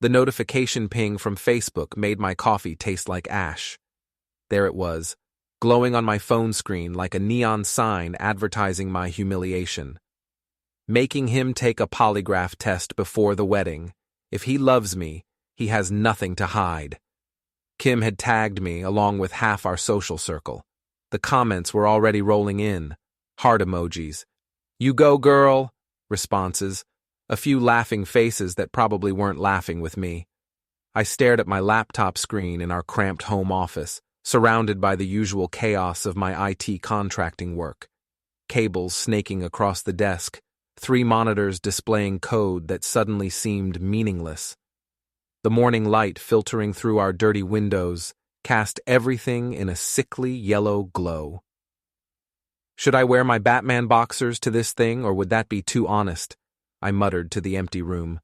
The notification ping from Facebook made my coffee taste like ash. There it was, glowing on my phone screen like a neon sign advertising my humiliation. Making him take a polygraph test before the wedding. If he loves me, he has nothing to hide. Kim had tagged me along with half our social circle. The comments were already rolling in. Heart emojis. "You go, girl," responses. A few laughing faces that probably weren't laughing with me. I stared at my laptop screen in our cramped home office, surrounded by the usual chaos of my IT contracting work. Cables snaking across the desk, 3 monitors displaying code that suddenly seemed meaningless. The morning light filtering through our dirty windows cast everything in a sickly yellow glow. Should I wear my Batman boxers to this thing, or would that be too honest? I muttered to the empty room.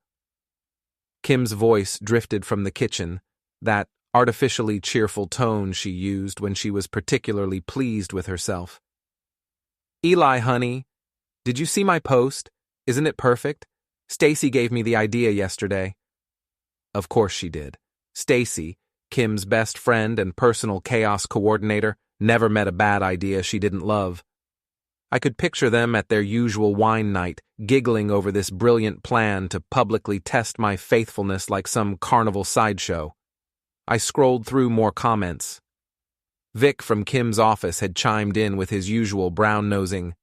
Kim's voice drifted from the kitchen, that artificially cheerful tone she used when she was particularly pleased with herself. "Eli, honey, did you see my post? Isn't it perfect? Stacy gave me the idea yesterday." Of course she did. Stacy, Kim's best friend and personal chaos coordinator, never met a bad idea she didn't love. I could picture them at their usual wine night, giggling over this brilliant plan to publicly test my faithfulness like some carnival sideshow. I scrolled through more comments. Vic from Kim's office had chimed in with his usual brown-nosing,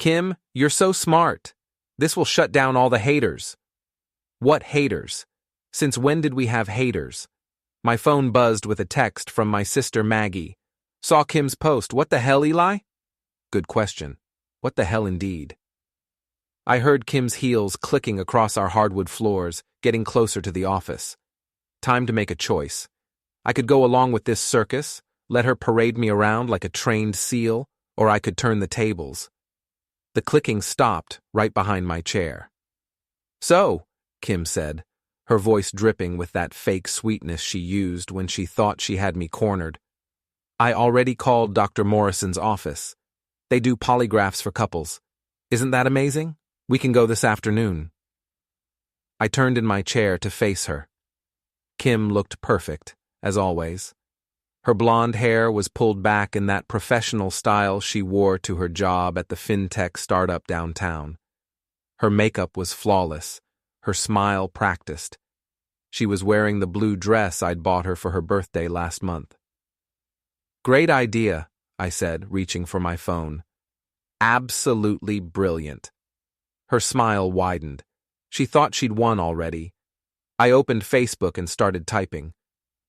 "Kim, you're so smart. This will shut down all the haters." What haters? Since when did we have haters? My phone buzzed with a text from my sister Maggie. "Saw Kim's post. What the hell, Eli?" Good question. What the hell indeed? I heard Kim's heels clicking across our hardwood floors, getting closer to the office. Time to make a choice. I could go along with this circus, let her parade me around like a trained seal, or I could turn the tables. The clicking stopped right behind my chair. "So," Kim said, her voice dripping with that fake sweetness she used when she thought she had me cornered. "I already called Dr. Morrison's office. They do polygraphs for couples. Isn't that amazing? We can go this afternoon." I turned in my chair to face her. Kim looked perfect, as always. Her blonde hair was pulled back in that professional style she wore to her job at the fintech startup downtown. Her makeup was flawless, her smile practiced. She was wearing the blue dress I'd bought her for her birthday last month. "Great idea," I said, reaching for my phone. "Absolutely brilliant." Her smile widened. She thought she'd won already. I opened Facebook and started typing.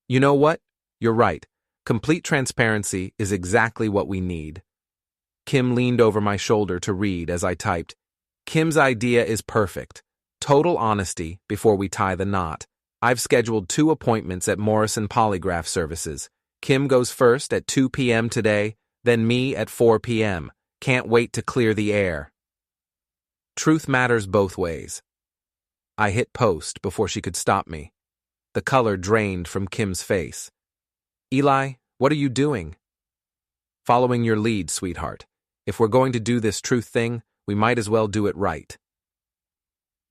"You know what? You're right. Complete transparency is exactly what we need." Kim leaned over my shoulder to read as I typed. "Kim's idea is perfect. Total honesty before we tie the knot. I've scheduled 2 appointments at Morrison Polygraph Services. Kim goes first at 2 p.m. today, then me at 4 p.m. Can't wait to clear the air." Truth matters both ways. I hit post before she could stop me. The color drained from Kim's face. "Eli, what are you doing?" "Following your lead, sweetheart. If we're going to do this truth thing, we might as well do it right."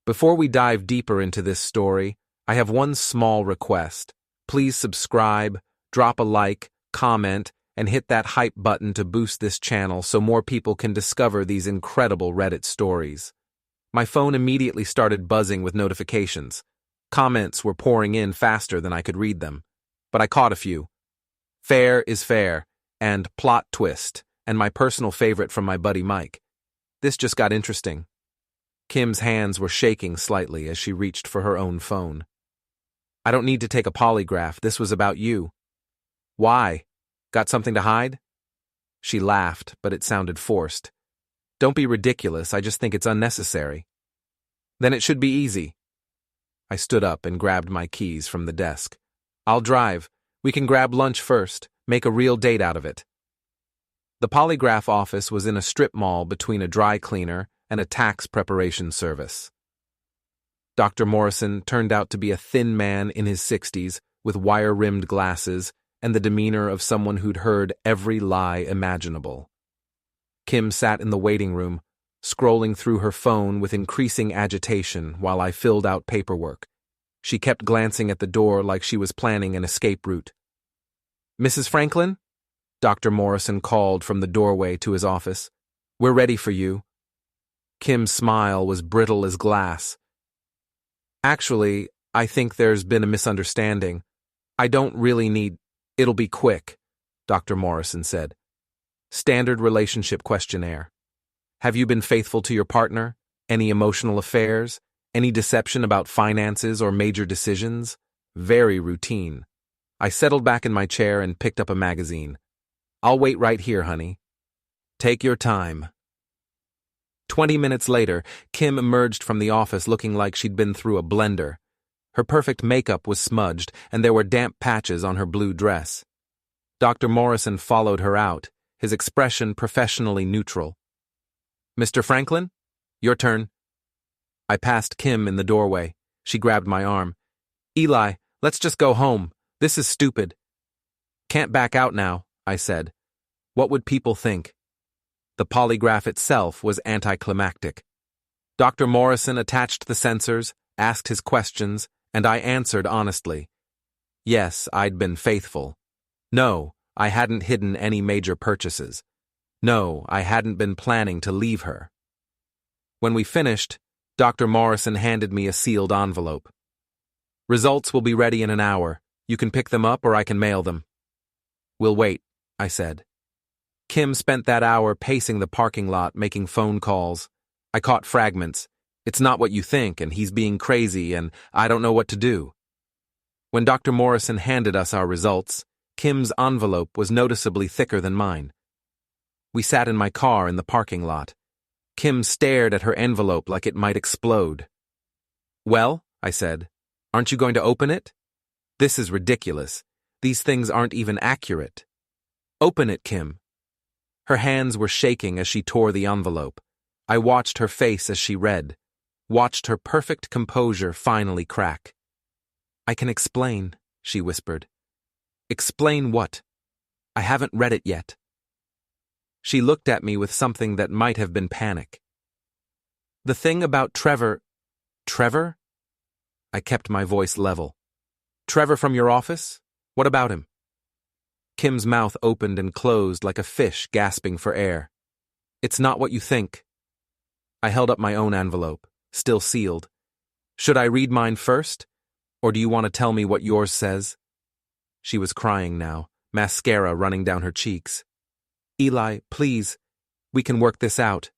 Before we dive deeper into this story, I have one small request. Please subscribe, drop a like, comment, and hit that hype button to boost this channel so more people can discover these incredible Reddit stories. My phone immediately started buzzing with notifications. Comments were pouring in faster than I could read them, but I caught a few. "Fair is fair," and "plot twist," and my personal favorite from my buddy Mike. This just got interesting. Kim's hands were shaking slightly as she reached for her own phone. "I don't need to take a polygraph. This was about you." "Why? Got something to hide?" She laughed, but it sounded forced. "Don't be ridiculous. I just think it's unnecessary." "Then it should be easy." I stood up and grabbed my keys from the desk. "I'll drive. We can grab lunch first. Make a real date out of it." The polygraph office was in a strip mall between a dry cleaner and a tax preparation service. Dr. Morrison turned out to be a thin man in his 60s with wire-rimmed glasses and the demeanor of someone who'd heard every lie imaginable. Kim sat in the waiting room, scrolling through her phone with increasing agitation while I filled out paperwork. She kept glancing at the door like she was planning an escape route. "Mrs. Franklin?" Dr. Morrison called from the doorway to his office. "We're ready for you." Kim's smile was brittle as glass. "Actually, I think there's been a misunderstanding. I don't really need— It'll be quick," Dr. Morrison said. "Standard relationship questionnaire. Have you been faithful to your partner? Any emotional affairs? Any deception about finances or major decisions? Very routine." I settled back in my chair and picked up a magazine. "I'll wait right here, honey." "Take your time." 20 minutes later, Kim emerged from the office looking like she'd been through a blender. Her perfect makeup was smudged, and there were damp patches on her blue dress. Dr. Morrison followed her out, his expression professionally neutral. "Mr. Franklin? Your turn." I passed Kim in the doorway. She grabbed my arm. "Eli, let's just go home. This is stupid." "Can't back out now," I said. "What would people think?" The polygraph itself was anticlimactic. Dr. Morrison attached the sensors, asked his questions, and I answered honestly. Yes, I'd been faithful. No, I hadn't hidden any major purchases. No, I hadn't been planning to leave her. When we finished, Dr. Morrison handed me a sealed envelope. "Results will be ready in an hour. You can pick them up or I can mail them." "We'll wait," I said. Kim spent that hour pacing the parking lot, making phone calls. I caught fragments. "It's not what you think, and he's being crazy, and I don't know what to do." When Dr. Morrison handed us our results, Kim's envelope was noticeably thicker than mine. We sat in my car in the parking lot. Kim stared at her envelope like it might explode. "Well," I said, "aren't you going to open it? This is ridiculous. These things aren't even accurate." "Open it, Kim." Her hands were shaking as she tore the envelope. I watched her face as she read, watched her perfect composure finally crack. "I can explain," she whispered. "Explain what? I haven't read it yet." She looked at me with something that might have been panic. "The thing about Trevor—" "Trevor?" I kept my voice level. "Trevor from your office? What about him?" Kim's mouth opened and closed like a fish gasping for air. "It's not what you think." I held up my own envelope, still sealed. "Should I read mine first? Or do you want to tell me what yours says?" She was crying now, mascara running down her cheeks. "Eli, please, we can work this out."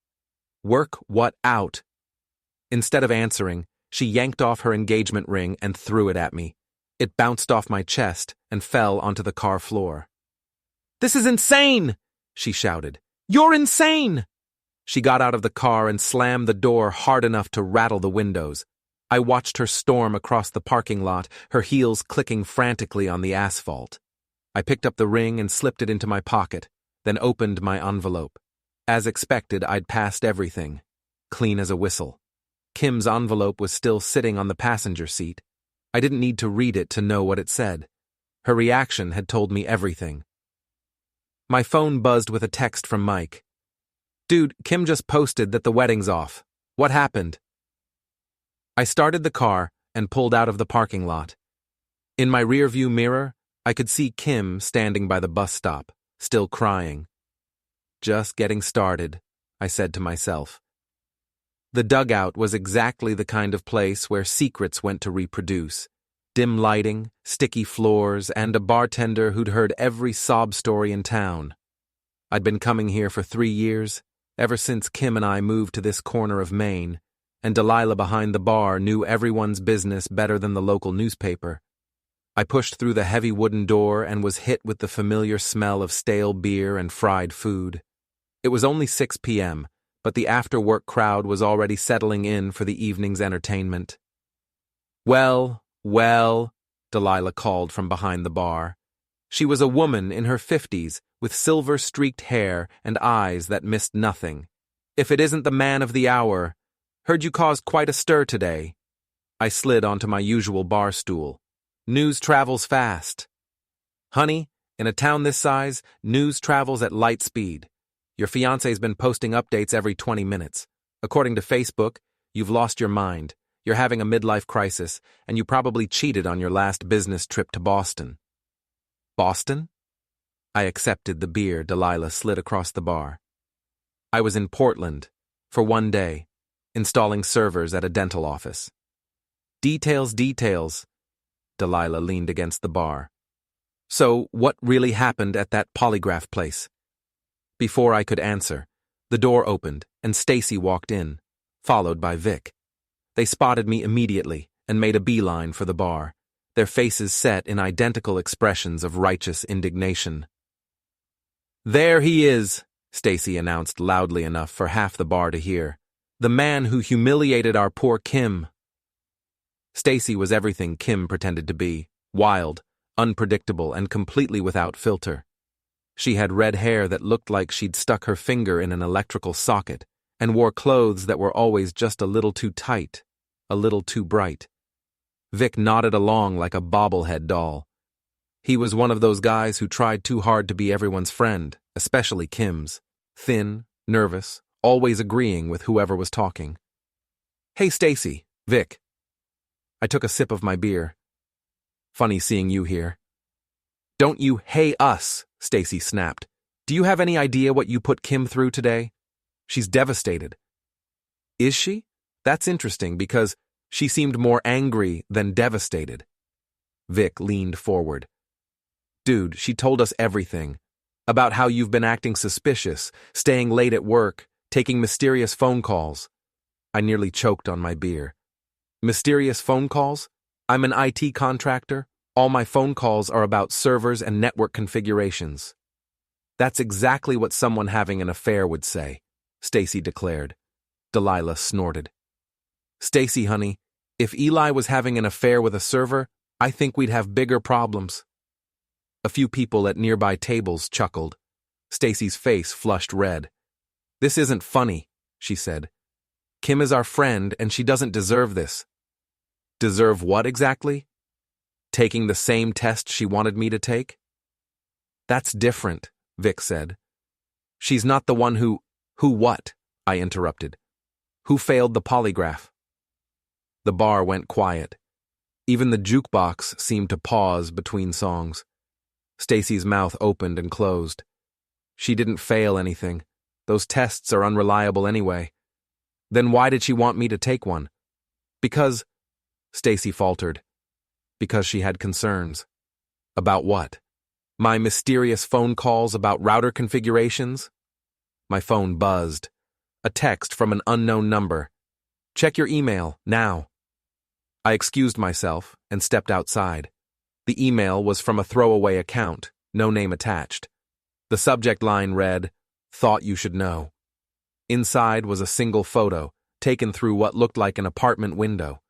"Work what out?" Instead of answering, she yanked off her engagement ring and threw it at me. It bounced off my chest and fell onto the car floor. "This is insane!" she shouted. "You're insane!" She got out of the car and slammed the door hard enough to rattle the windows. I watched her storm across the parking lot, her heels clicking frantically on the asphalt. I picked up the ring and slipped it into my pocket, then opened my envelope. As expected, I'd passed everything, clean as a whistle. Kim's envelope was still sitting on the passenger seat. I didn't need to read it to know what it said. Her reaction had told me everything. My phone buzzed with a text from Mike. "Dude, Kim just posted that the wedding's off. What happened?" I started the car and pulled out of the parking lot. In my rearview mirror, I could see Kim standing by the bus stop, still crying. Just getting started, I said to myself. The dugout was exactly the kind of place where secrets went to reproduce. Dim lighting, sticky floors, and a bartender who'd heard every sob story in town. I'd been coming here for 3 years, ever since Kim and I moved to this corner of Maine, and Delilah behind the bar knew everyone's business better than the local newspaper. I pushed through the heavy wooden door and was hit with the familiar smell of stale beer and fried food. It was only 6 p.m., but the after-work crowd was already settling in for the evening's entertainment. Well, Delilah called from behind the bar. She was a woman in her 50s, with silver-streaked hair and eyes that missed nothing. "If it isn't the man of the hour. Heard you caused quite a stir today." I slid onto my usual bar stool. "News travels fast." "Honey, in a town this size, news travels at light speed. Your fiancé's been posting updates every 20 minutes. According to Facebook, you've lost your mind. You're having a midlife crisis, and you probably cheated on your last business trip to Boston. Boston? I accepted the beer Delilah slid across the bar. I was in Portland, for one day, installing servers at a dental office. Details, details. Delilah leaned against the bar. So, what really happened at that polygraph place? Before I could answer, the door opened and Stacy walked in, followed by Vic. They spotted me immediately and made a beeline for the bar, their faces set in identical expressions of righteous indignation. "There he is," Stacy announced loudly enough for half the bar to hear. "The man who humiliated our poor Kim." Stacy was everything Kim pretended to be, wild, unpredictable, and completely without filter. She had red hair that looked like she'd stuck her finger in an electrical socket, and wore clothes that were always just a little too tight, a little too bright. Vic nodded along like a bobblehead doll. He was one of those guys who tried too hard to be everyone's friend, especially Kim's. Thin, nervous, always agreeing with whoever was talking. "Hey, Stacy, Vic." I took a sip of my beer. "Funny seeing you here." "Don't you hey us," Stacy snapped. "Do you have any idea what you put Kim through today? She's devastated." "Is she? That's interesting because she seemed more angry than devastated." Vic leaned forward. "Dude, she told us everything. About how you've been acting suspicious, staying late at work, taking mysterious phone calls." I nearly choked on my beer. "Mysterious phone calls? I'm an IT contractor. All my phone calls are about servers and network configurations." "That's exactly what someone having an affair would say," Stacy declared. Delilah snorted. "Stacy, honey, if Eli was having an affair with a server, I think we'd have bigger problems." A few people at nearby tables chuckled. Stacy's face flushed red. "This isn't funny," she said. "Kim is our friend, and she doesn't deserve this." "Deserve what exactly?" "Taking the same test she wanted me to take?" "That's different," Vic said. "She's not the one who what?" I interrupted. "Who failed the polygraph?" The bar went quiet. Even the jukebox seemed to pause between songs. Stacy's mouth opened and closed. "She didn't fail anything. Those tests are unreliable anyway." "Then why did she want me to take one?" "Because," Stacy faltered. "Because she had concerns." "About what? My mysterious phone calls about router configurations?" My phone buzzed. A text from an unknown number. "Check your email, now." I excused myself and stepped outside. The email was from a throwaway account, no name attached. The subject line read, "Thought you should know." Inside was a single photo, taken through what looked like an apartment window.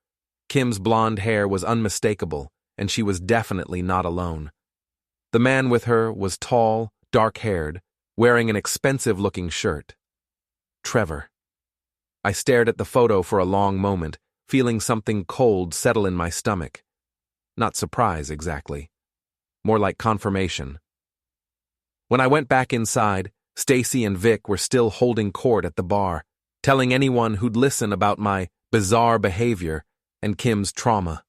Kim's blonde hair was unmistakable, and she was definitely not alone. The man with her was tall, dark-haired, wearing an expensive-looking shirt. Trevor. I stared at the photo for a long moment, feeling something cold settle in my stomach. Not surprise, exactly. More like confirmation. When I went back inside, Stacy and Vic were still holding court at the bar, telling anyone who'd listen about my bizarre behavior and Kim's trauma.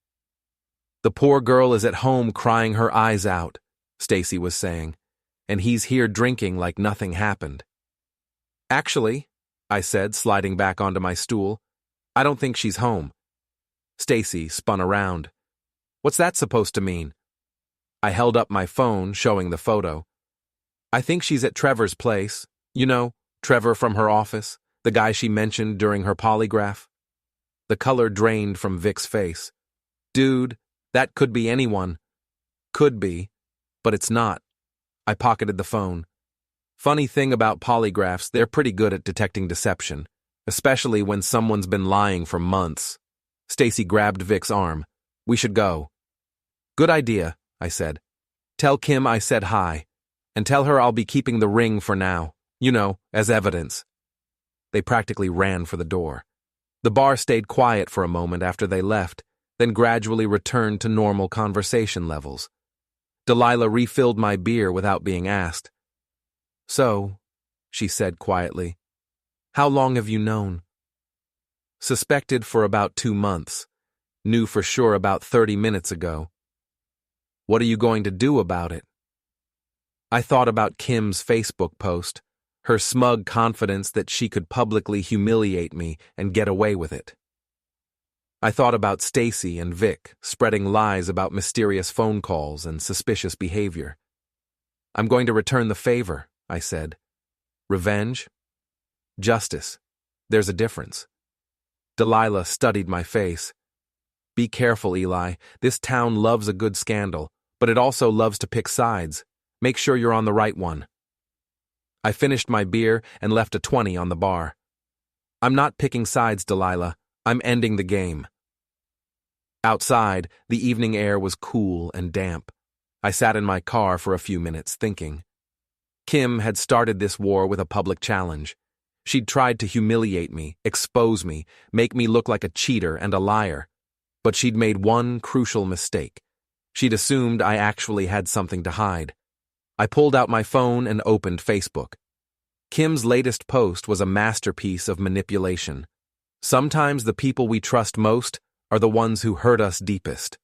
"The poor girl is at home crying her eyes out," Stacy was saying, "and he's here drinking like nothing happened." "Actually," I said, sliding back onto my stool, "I don't think she's home." Stacy spun around. "What's that supposed to mean?" I held up my phone, showing the photo. "I think she's at Trevor's place. You know, Trevor from her office, the guy she mentioned during her polygraph." The color drained from Vic's face. "Dude, that could be anyone." "Could be, but it's not." I pocketed the phone. Funny thing about polygraphs, they're pretty good at detecting deception, especially when someone's been lying for months. Stacy grabbed Vic's arm. "We should go." "Good idea," I said. "Tell Kim I said hi, and tell her I'll be keeping the ring for now, you know, as evidence." They practically ran for the door. The bar stayed quiet for a moment after they left, then gradually returned to normal conversation levels. Delilah refilled my beer without being asked. "So," she said quietly, "how long have you known?" Suspected for about 2 months. Knew for sure about 30 minutes ago. What are you going to do about it? I thought about Kim's Facebook post, her smug confidence that she could publicly humiliate me and get away with it. I thought about Stacy and Vic spreading lies about mysterious phone calls and suspicious behavior. I'm going to return the favor, I said. Revenge? Justice. There's a difference. Delilah studied my face. Be careful, Eli. This town loves a good scandal, but it also loves to pick sides. Make sure you're on the right one. I finished my beer and left a 20 on the bar. I'm not picking sides, Delilah. I'm ending the game. Outside, the evening air was cool and damp. I sat in my car for a few minutes, thinking. Kim had started this war with a public challenge. She'd tried to humiliate me, expose me, make me look like a cheater and a liar. But she'd made one crucial mistake. She'd assumed I actually had something to hide. I pulled out my phone and opened Facebook. Kim's latest post was a masterpiece of manipulation. Sometimes the people we trust most are the ones who hurt us deepest.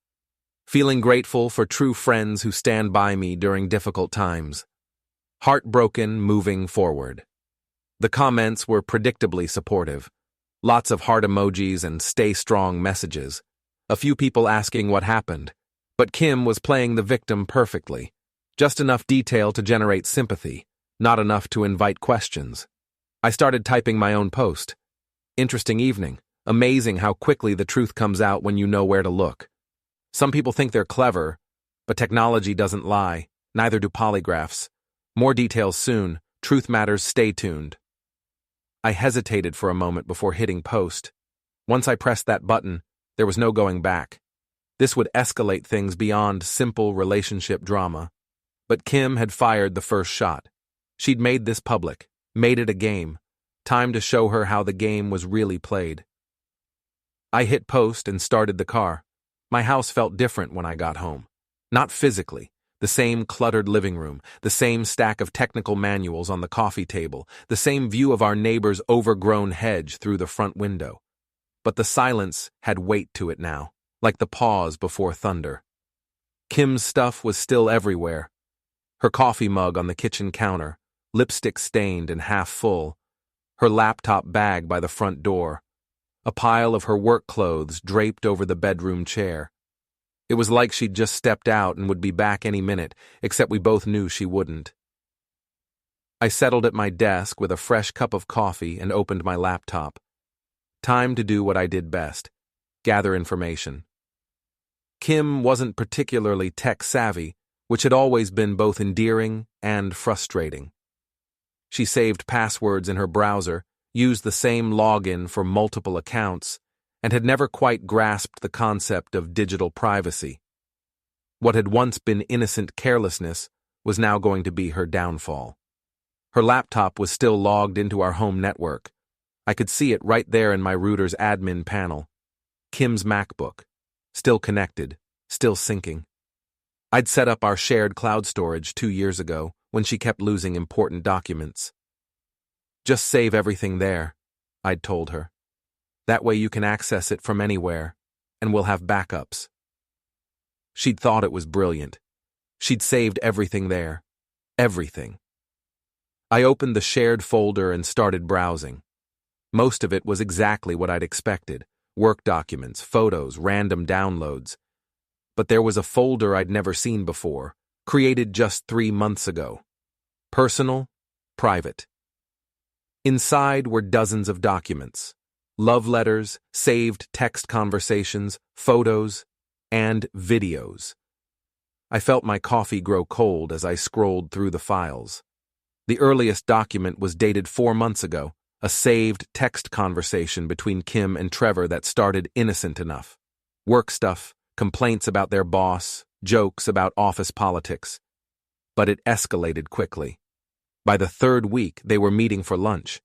Feeling grateful for true friends who stand by me during difficult times. Heartbroken, moving forward. The comments were predictably supportive. Lots of heart emojis and stay strong messages. A few people asking what happened. But Kim was playing the victim perfectly. Just enough detail to generate sympathy, not enough to invite questions. I started typing my own post. Interesting evening. Amazing how quickly the truth comes out when you know where to look. Some people think they're clever, but technology doesn't lie, neither do polygraphs. More details soon. Truth matters, stay tuned. I hesitated for a moment before hitting post. Once I pressed that button, there was no going back. This would escalate things beyond simple relationship drama. But Kim had fired the first shot. She'd made this public, made it a game. Time to show her how the game was really played. I hit post and started the car. My house felt different when I got home. Not physically. The same cluttered living room, the same stack of technical manuals on the coffee table, the same view of our neighbor's overgrown hedge through the front window. But the silence had weight to it now, like the pause before thunder. Kim's stuff was still everywhere. Her coffee mug on the kitchen counter, lipstick stained and half full, her laptop bag by the front door, a pile of her work clothes draped over the bedroom chair. It was like she'd just stepped out and would be back any minute, except we both knew she wouldn't. I settled at my desk with a fresh cup of coffee and opened my laptop. Time to do what I did best, gather information. Kim wasn't particularly tech-savvy, which had always been both endearing and frustrating. She saved passwords in her browser, used the same login for multiple accounts, and had never quite grasped the concept of digital privacy. What had once been innocent carelessness was now going to be her downfall. Her laptop was still logged into our home network. I could see it right there in my router's admin panel. Kim's MacBook. Still connected, still syncing. I'd set up our shared cloud storage 2 years ago when she kept losing important documents. Just save everything there, I'd told her. That way you can access it from anywhere, and we'll have backups. She'd thought it was brilliant. She'd saved everything there. Everything. I opened the shared folder and started browsing. Most of it was exactly what I'd expected. Work documents, photos, random downloads. But there was a folder I'd never seen before, created just 3 months ago. Personal, private. Inside were dozens of documents. Love letters, saved text conversations, photos, and videos. I felt my coffee grow cold as I scrolled through the files. The earliest document was dated 4 months ago, a saved text conversation between Kim and Trevor that started innocent enough. Work stuff, complaints about their boss, jokes about office politics. But it escalated quickly. By the 3rd week, they were meeting for lunch.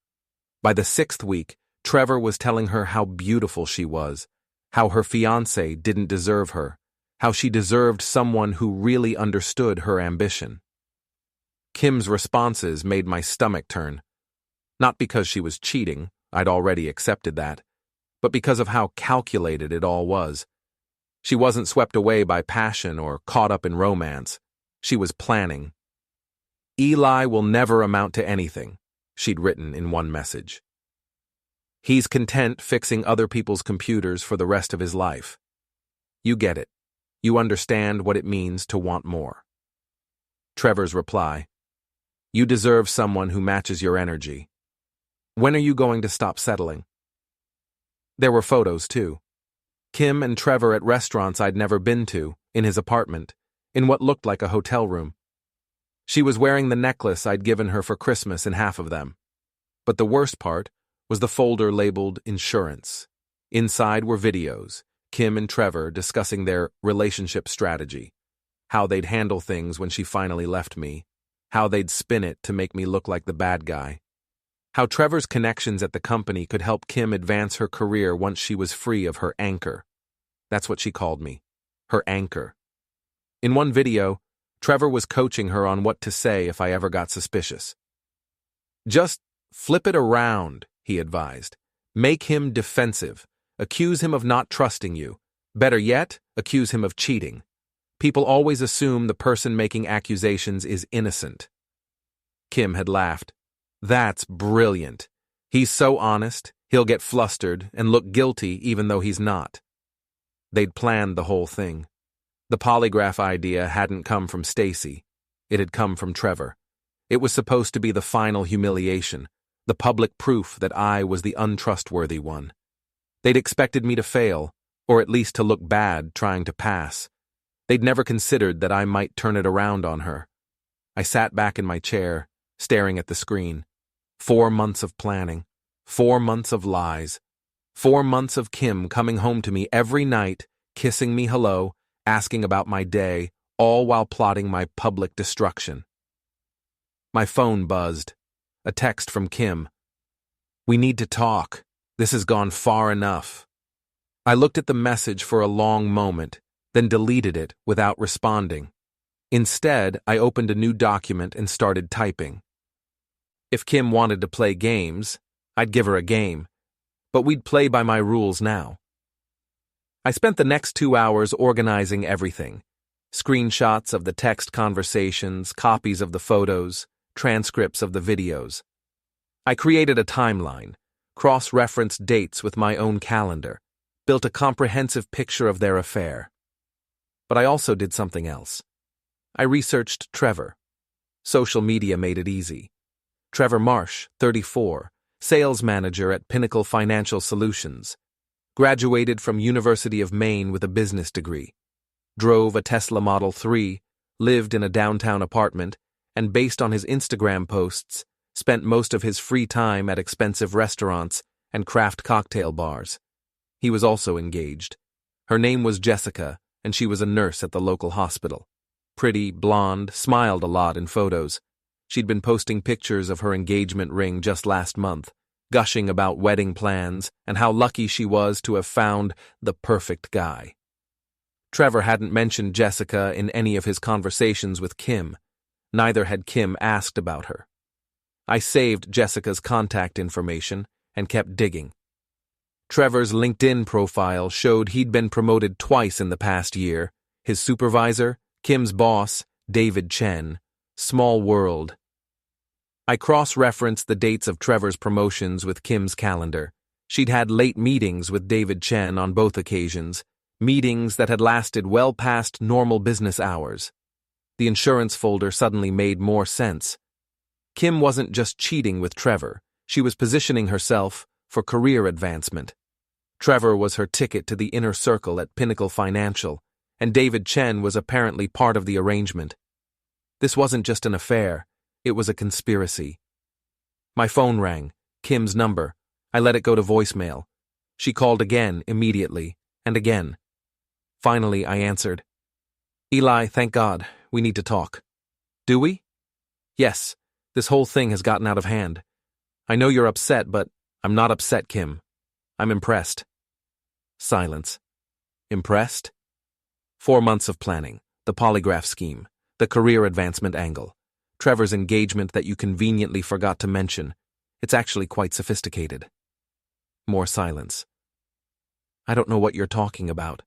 By the 6th week, Trevor was telling her how beautiful she was, how her fiancé didn't deserve her, how she deserved someone who really understood her ambition. Kim's responses made my stomach turn. Not because she was cheating, I'd already accepted that, but because of how calculated it all was. She wasn't swept away by passion or caught up in romance. She was planning. "Eli will never amount to anything," she'd written in one message. "He's content fixing other people's computers for the rest of his life. You get it. You understand what it means to want more." Trevor's reply: "You deserve someone who matches your energy. When are you going to stop settling?" There were photos, too. Kim and Trevor at restaurants I'd never been to, in his apartment, in what looked like a hotel room. She was wearing the necklace I'd given her for Christmas in half of them. But the worst part was the folder labeled insurance. Inside were videos, Kim and Trevor discussing their relationship strategy, how they'd handle things when she finally left me, how they'd spin it to make me look like the bad guy, how Trevor's connections at the company could help Kim advance her career once she was free of her anchor. That's what she called me, her anchor. In one video, Trevor was coaching her on what to say if I ever got suspicious. "Just flip it around," he advised. "Make him defensive. Accuse him of not trusting you. Better yet, accuse him of cheating. People always assume the person making accusations is innocent." Kim had laughed. "That's brilliant. He's so honest, he'll get flustered and look guilty even though he's not." They'd planned the whole thing. The polygraph idea hadn't come from Stacy. It had come from Trevor. It was supposed to be the final humiliation, the public proof that I was the untrustworthy one. They'd expected me to fail, or at least to look bad trying to pass. They'd never considered that I might turn it around on her. I sat back in my chair, staring at the screen. 4 months of planning, 4 months of lies, 4 months of Kim coming home to me every night, kissing me hello, asking about my day, all while plotting my public destruction. My phone buzzed. A text from Kim. "We need to talk. This has gone far enough." I looked at the message for a long moment, then deleted it without responding. Instead, I opened a new document and started typing. If Kim wanted to play games, I'd give her a game, but we'd play by my rules now. I spent the next 2 hours organizing everything. Screenshots of the text conversations, copies of the photos, transcripts of the videos. I created a timeline, cross-referenced dates with my own calendar, built a comprehensive picture of their affair. But I also did something else. I researched Trevor. Social media made it easy. Trevor Marsh, 34, sales manager at Pinnacle Financial Solutions. Graduated from University of Maine with a business degree. Drove a Tesla Model 3, lived in a downtown apartment, and based on his Instagram posts, spent most of his free time at expensive restaurants and craft cocktail bars. He was also engaged. Her name was Jessica, and she was a nurse at the local hospital. Pretty, blonde, smiled a lot in photos. She'd been posting pictures of her engagement ring just last month, gushing about wedding plans and how lucky she was to have found the perfect guy. Trevor hadn't mentioned Jessica in any of his conversations with Kim. Neither had Kim asked about her. I saved Jessica's contact information and kept digging. Trevor's LinkedIn profile showed he'd been promoted twice in the past year. His supervisor, Kim's boss, David Chen. Small world. I cross-referenced the dates of Trevor's promotions with Kim's calendar. She'd had late meetings with David Chen on both occasions, meetings that had lasted well past normal business hours. The insurance folder suddenly made more sense. Kim wasn't just cheating with Trevor, she was positioning herself for career advancement. Trevor was her ticket to the inner circle at Pinnacle Financial, and David Chen was apparently part of the arrangement. This wasn't just an affair, it was a conspiracy. My phone rang, Kim's number. I let it go to voicemail. She called again, immediately, and again. Finally, I answered. "Eli, thank God, we need to talk." "Do we?" "Yes, this whole thing has gotten out of hand. I know you're upset, but I'm not upset, Kim. I'm impressed." Silence. Impressed? 4 months of planning, the polygraph scheme, the career advancement angle, Trevor's engagement that you conveniently forgot to mention. It's actually quite sophisticated. More silence. I don't know what you're talking about.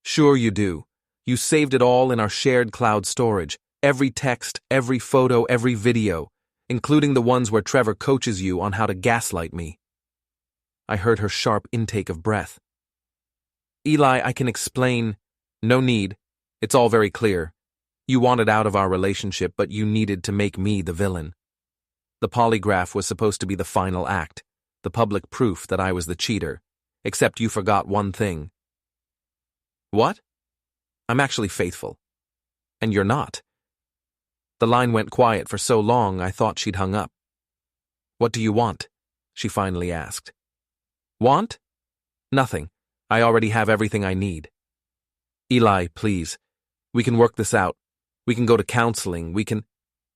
Sure you do. You saved it all in our shared cloud storage. Every text, every photo, every video, including the ones where Trevor coaches you on how to gaslight me. I heard her sharp intake of breath. Eli, I can explain. No need. It's all very clear. You wanted out of our relationship, but you needed to make me the villain. The polygraph was supposed to be the final act, the public proof that I was the cheater, except you forgot one thing. What? I'm actually faithful. And you're not. The line went quiet for so long I thought she'd hung up. What do you want? She finally asked. Want? Nothing. I already have everything I need. Eli, please. We can work this out. We can go to counseling. We can...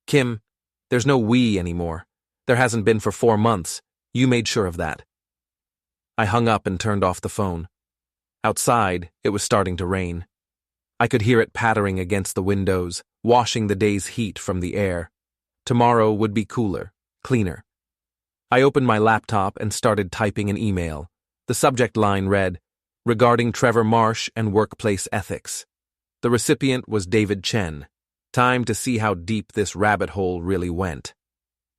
Kim, there's no we anymore. There hasn't been for 4 months. You made sure of that. I hung up and turned off the phone. Outside, it was starting to rain. I could hear it pattering against the windows, washing the day's heat from the air. Tomorrow would be cooler, cleaner. I opened my laptop and started typing an email. The subject line read, "Regarding Trevor Marsh and workplace ethics." The recipient was David Chen. Time to see how deep this rabbit hole really went.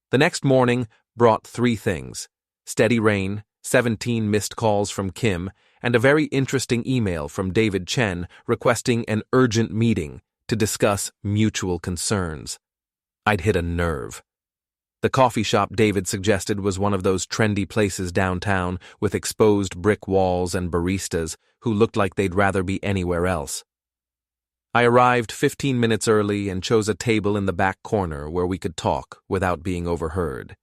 The next morning brought 3 things: steady rain, 17 missed calls from Kim, and a very interesting email from David Chen requesting an urgent meeting to discuss mutual concerns. I'd hit a nerve. The coffee shop David suggested was one of those trendy places downtown with exposed brick walls and baristas who looked like they'd rather be anywhere else. I arrived 15 minutes early and chose a table in the back corner where we could talk without being overheard.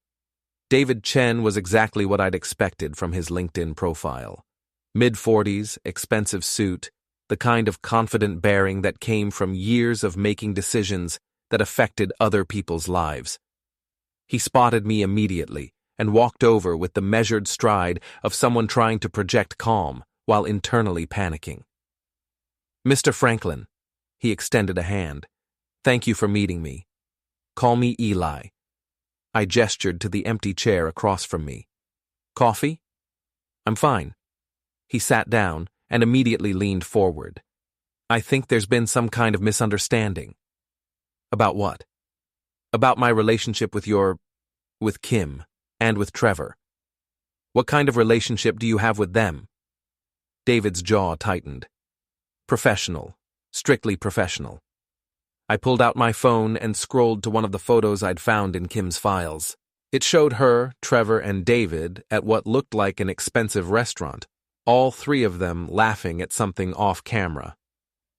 David Chen was exactly what I'd expected from his LinkedIn profile. Mid-40s, expensive suit, the kind of confident bearing that came from years of making decisions that affected other people's lives. He spotted me immediately and walked over with the measured stride of someone trying to project calm while internally panicking. "Mr. Franklin," he extended a hand. "Thank you for meeting me. Call me Eli." I gestured to the empty chair across from me. "Coffee?" "I'm fine." He sat down and immediately leaned forward. "I think there's been some kind of misunderstanding." "About what?" "About my relationship with Kim, and with Trevor." "What kind of relationship do you have with them?" David's jaw tightened. "Professional. Strictly professional." I pulled out my phone and scrolled to one of the photos I'd found in Kim's files. It showed her, Trevor, and David at what looked like an expensive restaurant, all 3 of them laughing at something off camera.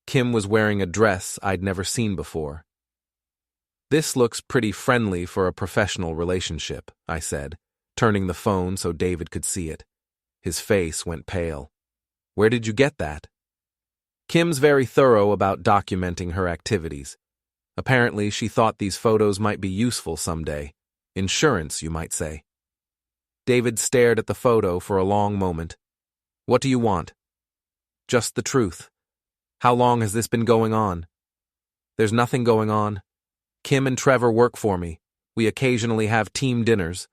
Kim was wearing a dress I'd never seen before. "This looks pretty friendly for a professional relationship," I said, turning the phone so David could see it. His face went pale. "Where did you get that?" Kim's very thorough about documenting her activities. Apparently, she thought these photos might be useful someday. Insurance, you might say. David stared at the photo for a long moment. "What do you want?" "Just the truth. How long has this been going on?" "There's nothing going on. Kim and Trevor work for me. We occasionally have team dinners.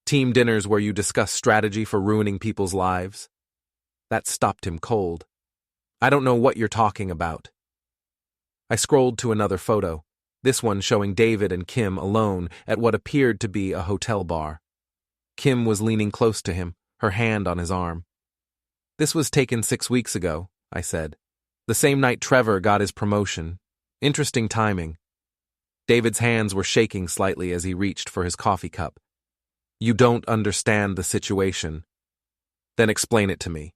Team dinners where you discuss strategy for ruining people's lives." That stopped him cold. "I don't know what you're talking about." I scrolled to another photo, this one showing David and Kim alone at what appeared to be a hotel bar. Kim was leaning close to him, her hand on his arm. "This was taken 6 weeks ago," I said. "The same night Trevor got his promotion. Interesting timing." David's hands were shaking slightly as he reached for his coffee cup. "You don't understand the situation." "Then explain it to me."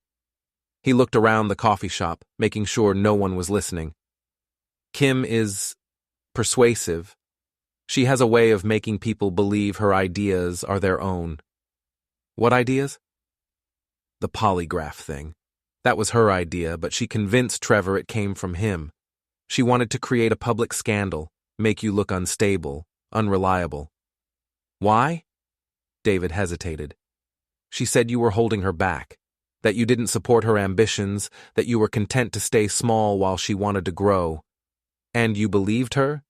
He looked around the coffee shop, making sure no one was listening. "Kim is persuasive. She has a way of making people believe her ideas are their own." "What ideas?" "The polygraph thing. That was her idea, but she convinced Trevor it came from him. She wanted to create a public scandal, make you look unstable, unreliable." "Why?" David hesitated. "She said you were holding her back, that you didn't support her ambitions, that you were content to stay small while she wanted to grow. And you believed her?"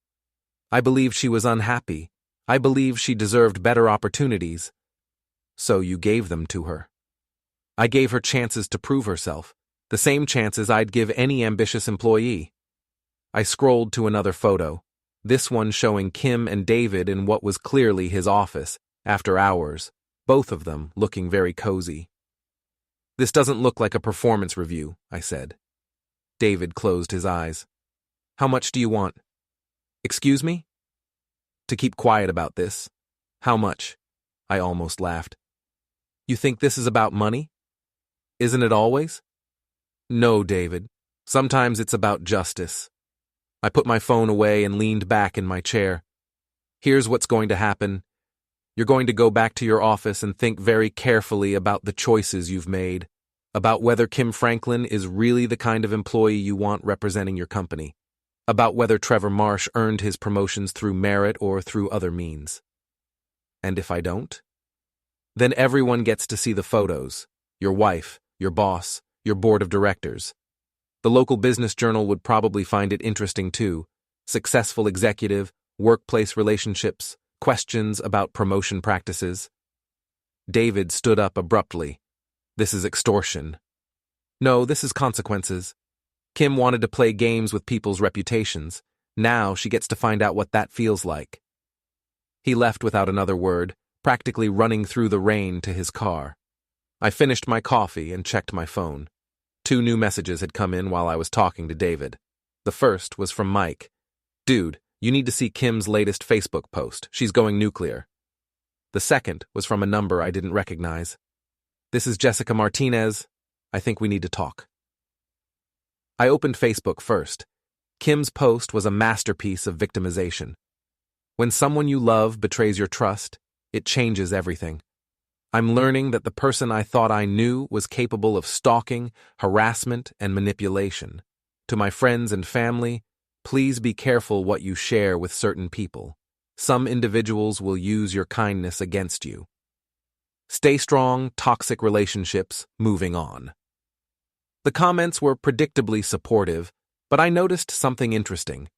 "I believed she was unhappy. I believed she deserved better opportunities." "So you gave them to her." I gave her chances to prove herself, the same chances I'd give any ambitious employee. I scrolled to another photo, this one showing Kim and David in what was clearly his office, after hours, both of them looking very cozy. "This doesn't look like a performance review," I said. David closed his eyes. "How much do you want?" "Excuse me?" "To keep quiet about this. How much?" I almost laughed. "You think this is about money? Isn't it always?" "No, David. Sometimes it's about justice." I put my phone away and leaned back in my chair. "Here's what's going to happen. You're going to go back to your office and think very carefully about the choices you've made, about whether Kim Franklin is really the kind of employee you want representing your company, about whether Trevor Marsh earned his promotions through merit or through other means. And if I don't? Then everyone gets to see the photos, your wife, your boss, your board of directors. The local business journal would probably find it interesting too. Successful executive, workplace relationships, questions about promotion practices." David stood up abruptly. "This is extortion." "No, this is consequences. Kim wanted to play games with people's reputations. Now she gets to find out what that feels like." He left without another word, practically running through the rain to his car. I finished my coffee and checked my phone. 2 new messages had come in while I was talking to David. The first was from Mike. "Dude, you need to see Kim's latest Facebook post. She's going nuclear." The second was from a number I didn't recognize. "This is Jessica Martinez. I think we need to talk." I opened Facebook first. Kim's post was a masterpiece of victimization. When someone you love betrays your trust, it changes everything. I'm learning that the person I thought I knew was capable of stalking, harassment, and manipulation. To my friends and family, please be careful what you share with certain people. Some individuals will use your kindness against you. Stay strong, toxic relationships, moving on. The comments were predictably supportive, but I noticed something interesting.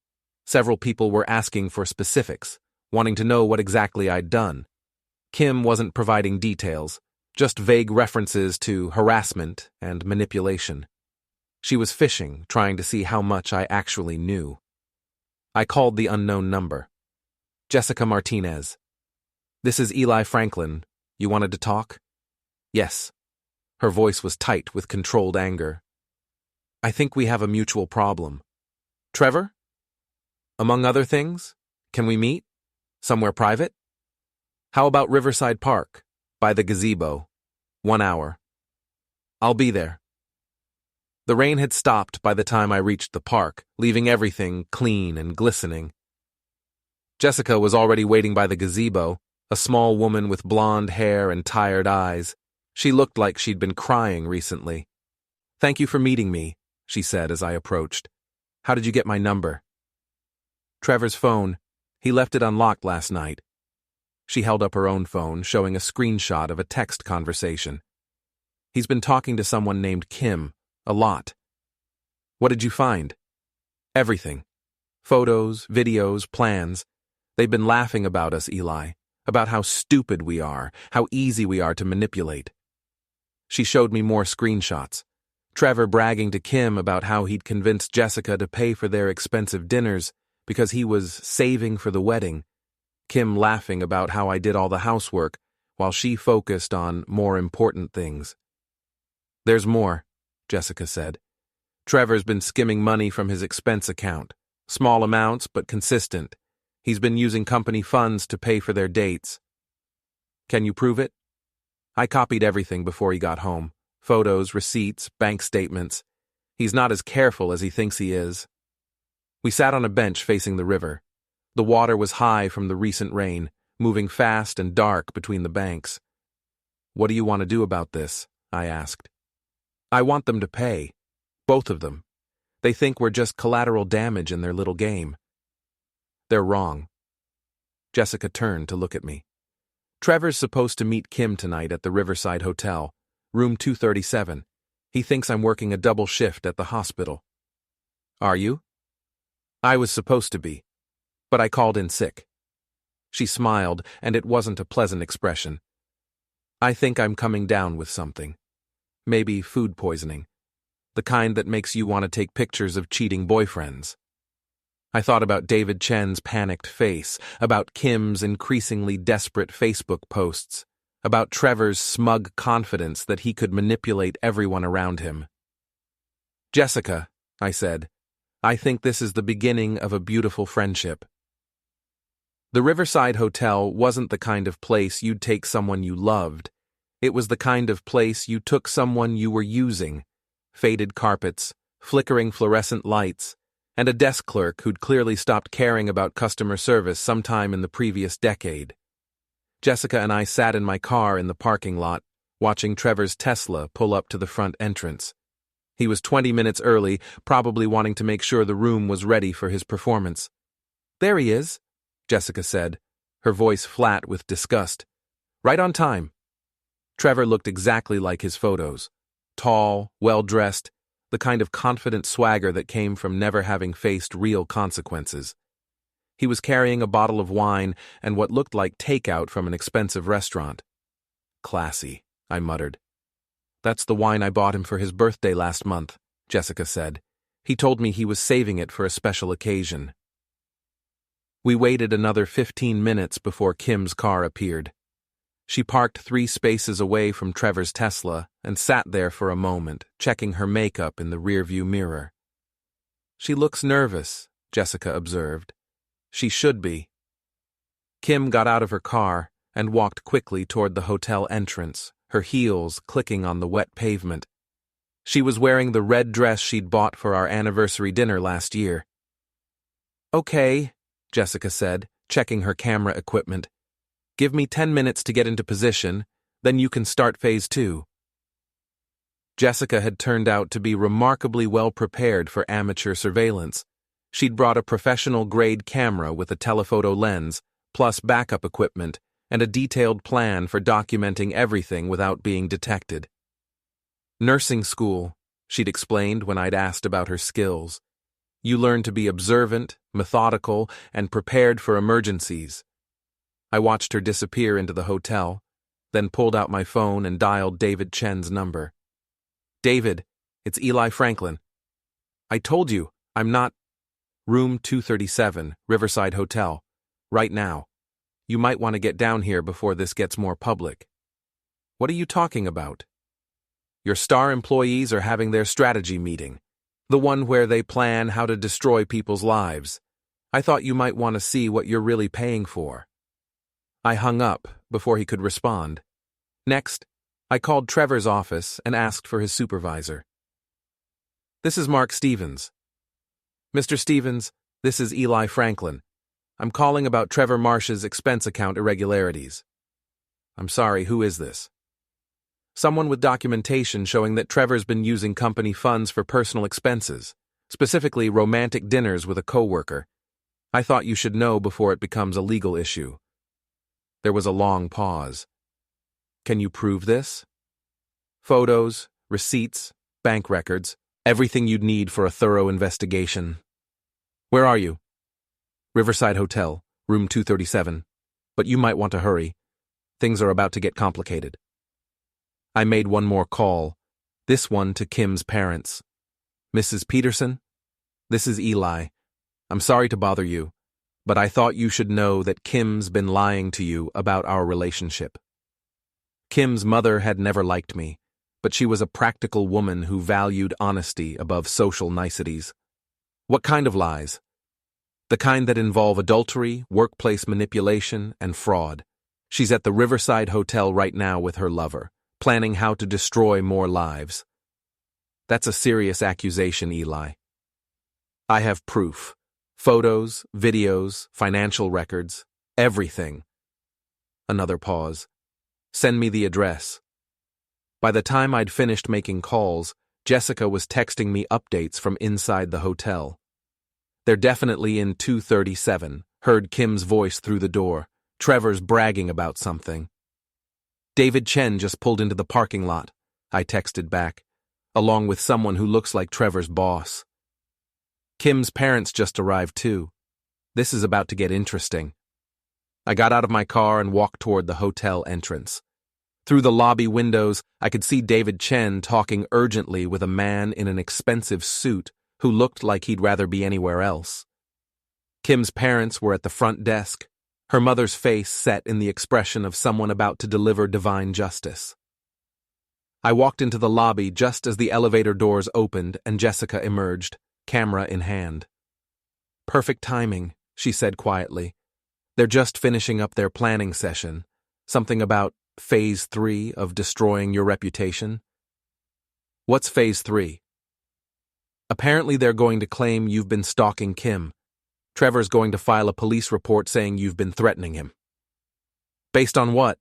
Several people were asking for specifics, wanting to know what exactly I'd done. Kim wasn't providing details, just vague references to harassment and manipulation. She was fishing, trying to see how much I actually knew. I called the unknown number. "Jessica Martinez. This is Eli Franklin. You wanted to talk?" "Yes." Her voice was tight with controlled anger. "I think we have a mutual problem." "Trevor?" "Among other things. Can we meet? Somewhere private?" "How about Riverside Park, by the gazebo? 1 hour." "I'll be there." The rain had stopped by the time I reached the park, leaving everything clean and glistening. Jessica was already waiting by the gazebo, a small woman with blonde hair and tired eyes. She looked like she'd been crying recently. "Thank you for meeting me," she said as I approached. "How did you get my number?" "Trevor's phone. He left it unlocked last night." She held up her own phone, showing a screenshot of a text conversation. "He's been talking to someone named Kim, a lot." "What did you find?" "Everything. Photos, videos, plans. They've been laughing about us, Eli, about how stupid we are, how easy we are to manipulate." She showed me more screenshots. Trevor bragging to Kim about how he'd convinced Jessica to pay for their expensive dinners because he was saving for the wedding. Kim laughing about how I did all the housework while she focused on more important things. "There's more," Jessica said. "Trevor's been skimming money from his expense account. Small amounts, but consistent. He's been using company funds to pay for their dates." "Can you prove it?" I copied everything before he got home. Photos, receipts, bank statements. He's not as careful as he thinks he is. We sat on a bench facing the river. The water was high from the recent rain, moving fast and dark between the banks. "What do you want to do about this?" I asked. "I want them to pay. Both of them. They think we're just collateral damage in their little game." "They're wrong." Jessica turned to look at me. "Trevor's supposed to meet Kim tonight at the Riverside Hotel, room 237. He thinks I'm working a double shift at the hospital." "Are you?" "I was supposed to be, but I called in sick." She smiled, and it wasn't a pleasant expression. "I think I'm coming down with something. Maybe food poisoning. The kind that makes you want to take pictures of cheating boyfriends. I thought about David Chen's panicked face, about Kim's increasingly desperate Facebook posts, about Trevor's smug confidence that he could manipulate everyone around him. "Jessica," I said, "I think this is the beginning of a beautiful friendship." The Riverside Hotel wasn't the kind of place you'd take someone you loved. It was the kind of place you took someone you were using. Faded carpets, flickering fluorescent lights, and a desk clerk who'd clearly stopped caring about customer service sometime in the previous decade. Jessica and I sat in my car in the parking lot, watching Trevor's Tesla pull up to the front entrance. He was 20 minutes early, probably wanting to make sure the room was ready for his performance. "There he is," Jessica said, her voice flat with disgust. "Right on time." Trevor looked exactly like his photos. Tall, well-dressed, the kind of confident swagger that came from never having faced real consequences. He was carrying a bottle of wine and what looked like takeout from an expensive restaurant. "Classy," I muttered. "That's the wine I bought him for his birthday last month," Jessica said. "He told me he was saving it for a special occasion." We waited another 15 minutes before Kim's car appeared. She parked 3 spaces away from Trevor's Tesla and sat there for a moment, checking her makeup in the rearview mirror. "She looks nervous," Jessica observed. "She should be." Kim got out of her car and walked quickly toward the hotel entrance, her heels clicking on the wet pavement. She was wearing the red dress she'd bought for our anniversary dinner last year. "Okay," Jessica said, checking her camera equipment. "Give me 10 minutes to get into position, then you can start phase 2. Jessica had turned out to be remarkably well prepared for amateur surveillance. She'd brought a professional-grade camera with a telephoto lens, plus backup equipment, and a detailed plan for documenting everything without being detected. "Nursing school," she'd explained when I'd asked about her skills. "You learn to be observant, methodical, and prepared for emergencies." I watched her disappear into the hotel, then pulled out my phone and dialed David Chen's number. "David, it's Eli Franklin. I told you, I'm not—" "Room 237, Riverside Hotel. Right now. You might want to get down here before this gets more public." "What are you talking about?" "Your star employees are having their strategy meeting. The one where they plan how to destroy people's lives. I thought you might want to see what you're really paying for." I hung up before he could respond. Next, I called Trevor's office and asked for his supervisor. "This is Mark Stevens." "Mr. Stevens, this is Eli Franklin. I'm calling about Trevor Marsh's expense account irregularities." "I'm sorry, who is this?" "Someone with documentation showing that Trevor's been using company funds for personal expenses, specifically romantic dinners with a coworker. I thought you should know before it becomes a legal issue." There was a long pause. "Can you prove this?" "Photos, receipts, bank records, everything you'd need for a thorough investigation." "Where are you?" "Riverside Hotel, room 237. But you might want to hurry. Things are about to get complicated." I made one more call, this one to Kim's parents. "Mrs. Peterson? This is Eli. I'm sorry to bother you, but I thought you should know that Kim's been lying to you about our relationship." Kim's mother had never liked me, but she was a practical woman who valued honesty above social niceties. "What kind of lies?" "The kind that involve adultery, workplace manipulation, and fraud. She's at the Riverside Hotel right now with her lover, planning how to destroy more lives." "That's a serious accusation, Eli." "I have proof. Photos, videos, financial records, everything." Another pause. "Send me the address." By the time I'd finished making calls, Jessica was texting me updates from inside the hotel. "They're definitely in 237, heard Kim's voice through the door. Trevor's bragging about something." "David Chen just pulled into the parking lot," I texted back, "along with someone who looks like Trevor's boss." "Kim's parents just arrived too. This is about to get interesting." I got out of my car and walked toward the hotel entrance. Through the lobby windows, I could see David Chen talking urgently with a man in an expensive suit who looked like he'd rather be anywhere else. Kim's parents were at the front desk, her mother's face set in the expression of someone about to deliver divine justice. I walked into the lobby just as the elevator doors opened and Jessica emerged, camera in hand. "Perfect timing," she said quietly. "They're just finishing up their planning session. Something about Phase 3 of destroying your reputation." "What's Phase 3? "Apparently they're going to claim you've been stalking Kim. Trevor's going to file a police report saying you've been threatening him." "Based on what?"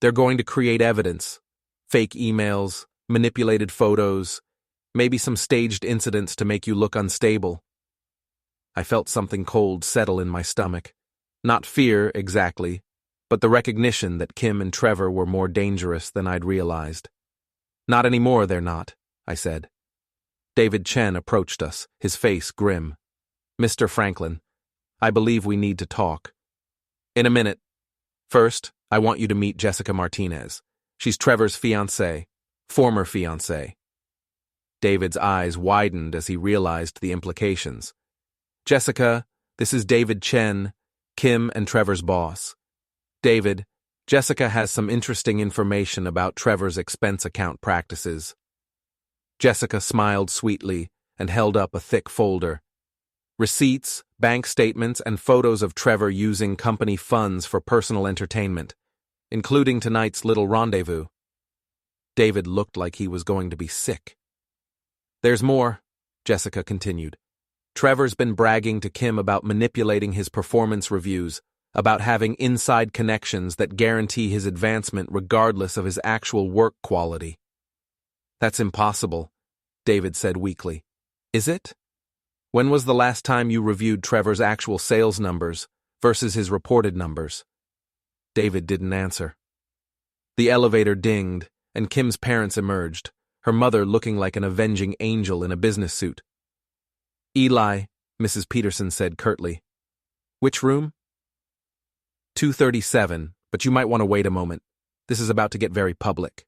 "They're going to create evidence. Fake emails, manipulated photos, maybe some staged incidents to make you look unstable." I felt something cold settle in my stomach. Not fear, exactly, but the recognition that Kim and Trevor were more dangerous than I'd realized. "Not anymore, they're not," I said. David Chen approached us, his face grim. "Mr. Franklin, I believe we need to talk." "In a minute. First, I want you to meet Jessica Martinez. She's Trevor's fiancée, former fiancée." David's eyes widened as he realized the implications. "Jessica, this is David Chen, Kim and Trevor's boss. David, Jessica has some interesting information about Trevor's expense account practices." Jessica smiled sweetly and held up a thick folder. "Receipts, bank statements, and photos of Trevor using company funds for personal entertainment, including tonight's little rendezvous." David looked like he was going to be sick. "There's more," Jessica continued. "Trevor's been bragging to Kim about manipulating his performance reviews, about having inside connections that guarantee his advancement regardless of his actual work quality." "That's impossible," David said weakly. "Is it? When was the last time you reviewed Trevor's actual sales numbers versus his reported numbers?" David didn't answer. The elevator dinged, and Kim's parents emerged, her mother looking like an avenging angel in a business suit. "Eli," Mrs. Peterson said curtly. "Which room?" 237, but you might want to wait a moment. This is about to get very public."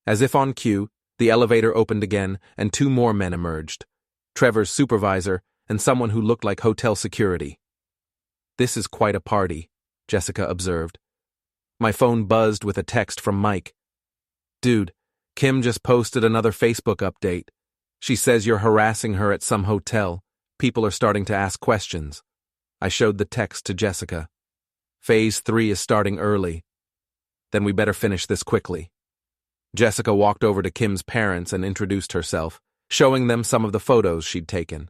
As if on cue, the elevator opened again, and two more men emerged, Trevor's supervisor and someone who looked like hotel security. "This is quite a party," Jessica observed. My phone buzzed with a text from Mike. "Dude, Kim just posted another Facebook update. She says you're harassing her at some hotel. People are starting to ask questions." I showed the text to Jessica. "Phase 3 is starting early. Then we better finish this quickly." Jessica walked over to Kim's parents and introduced herself, showing them some of the photos she'd taken.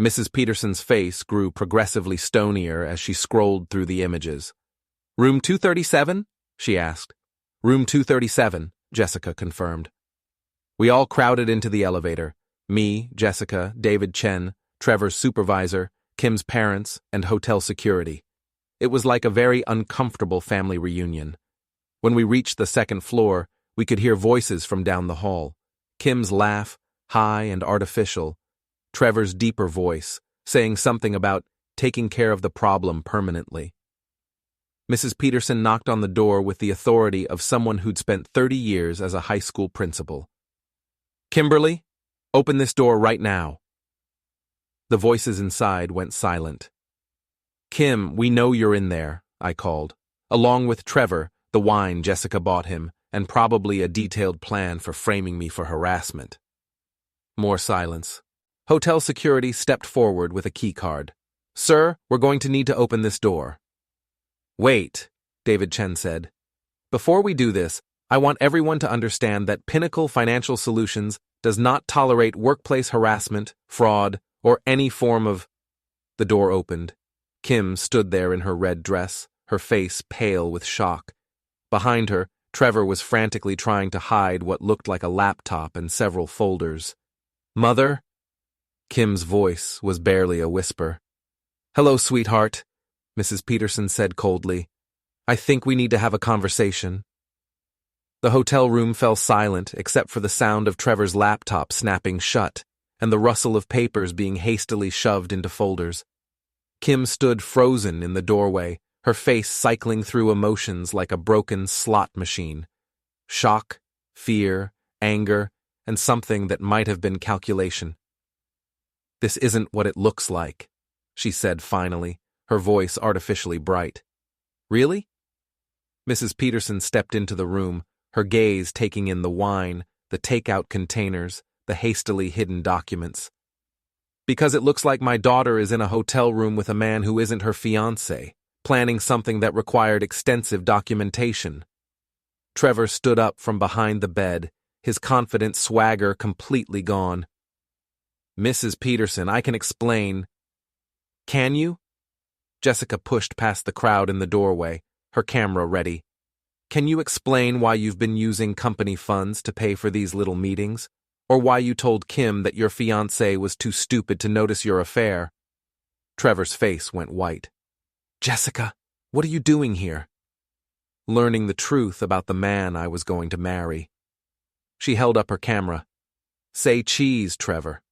Mrs. Peterson's face grew progressively stonier as she scrolled through the images. "Room 237? She asked. "Room 237, Jessica confirmed. We all crowded into the elevator. Me, Jessica, David Chen, Trevor's supervisor, Kim's parents, and hotel security. It was like a very uncomfortable family reunion. When we reached the second floor, we could hear voices from down the hall. Kim's laugh, high and artificial. Trevor's deeper voice, saying something about taking care of the problem permanently. Mrs. Peterson knocked on the door with the authority of someone who'd spent 30 years as a high school principal. "Kimberly, open this door right now." The voices inside went silent. "Kim, we know you're in there," I called, along with Trevor, the wine Jessica bought him, and probably a detailed plan for framing me for harassment. More silence. Hotel security stepped forward with a key card. "Sir, we're going to need to open this door." "Wait," David Chen said. "Before we do this, I want everyone to understand that Pinnacle Financial Solutions does not tolerate workplace harassment, fraud, or any form of—" The door opened. Kim stood there in her red dress, her face pale with shock. Behind her, Trevor was frantically trying to hide what looked like a laptop and several folders. "Mother?" Kim's voice was barely a whisper. "Hello, sweetheart," Mrs. Peterson said coldly. "I think we need to have a conversation." The hotel room fell silent except for the sound of Trevor's laptop snapping shut and the rustle of papers being hastily shoved into folders. Kim stood frozen in the doorway, her face cycling through emotions like a broken slot machine. Shock, fear, anger, and something that might have been calculation. "This isn't what it looks like," she said finally, her voice artificially bright. "Really?" Mrs. Peterson stepped into the room, her gaze taking in the wine, the takeout containers, the hastily hidden documents. "Because it looks like my daughter is in a hotel room with a man who isn't her fiancé, planning something that required extensive documentation." Trevor stood up from behind the bed, his confident swagger completely gone. "Mrs. Peterson, I can explain." "Can you?" Jessica pushed past the crowd in the doorway, her camera ready. "Can you explain why you've been using company funds to pay for these little meetings? Or why you told Kim that your fiancé was too stupid to notice your affair?" Trevor's face went white. "Jessica, what are you doing here?" "Learning the truth about the man I was going to marry." She held up her camera. "Say cheese, Trevor."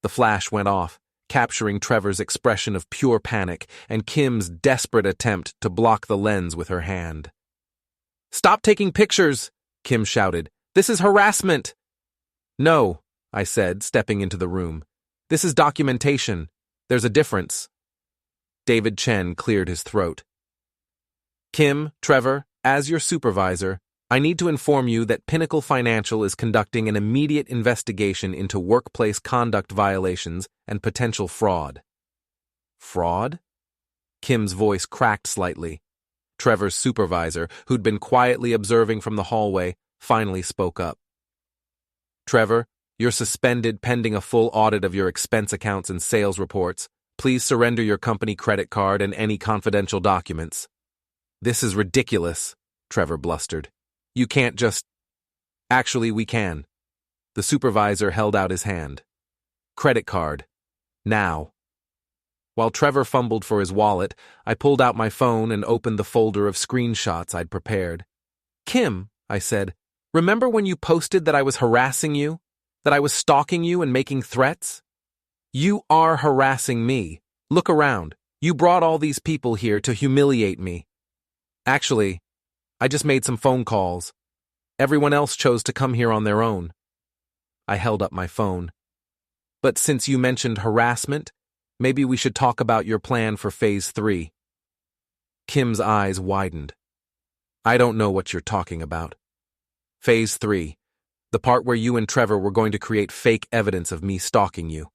The flash went off, capturing Trevor's expression of pure panic and Kim's desperate attempt to block the lens with her hand. "Stop taking pictures!" Kim shouted. "This is harassment!" "No," I said, stepping into the room. "This is documentation. There's a difference." David Chen cleared his throat. "Kim, Trevor, as your supervisor, I need to inform you that Pinnacle Financial is conducting an immediate investigation into workplace conduct violations and potential fraud." "Fraud?" Kim's voice cracked slightly. Trevor's supervisor, who'd been quietly observing from the hallway, finally spoke up. "Trevor, you're suspended pending a full audit of your expense accounts and sales reports. Please surrender your company credit card and any confidential documents." "This is ridiculous," Trevor blustered. "You can't just—" "Actually, we can." The supervisor held out his hand. "Credit card. Now." While Trevor fumbled for his wallet, I pulled out my phone and opened the folder of screenshots I'd prepared. "Kim," I said, "remember when you posted that I was harassing you? That I was stalking you and making threats? You are harassing me. Look around. You brought all these people here to humiliate me. Actually, I just made some phone calls. Everyone else chose to come here on their own." I held up my phone. "But since you mentioned harassment, maybe we should talk about your plan for Phase 3. Kim's eyes widened. "I don't know what you're talking about." "Phase 3. The part where you and Trevor were going to create fake evidence of me stalking you.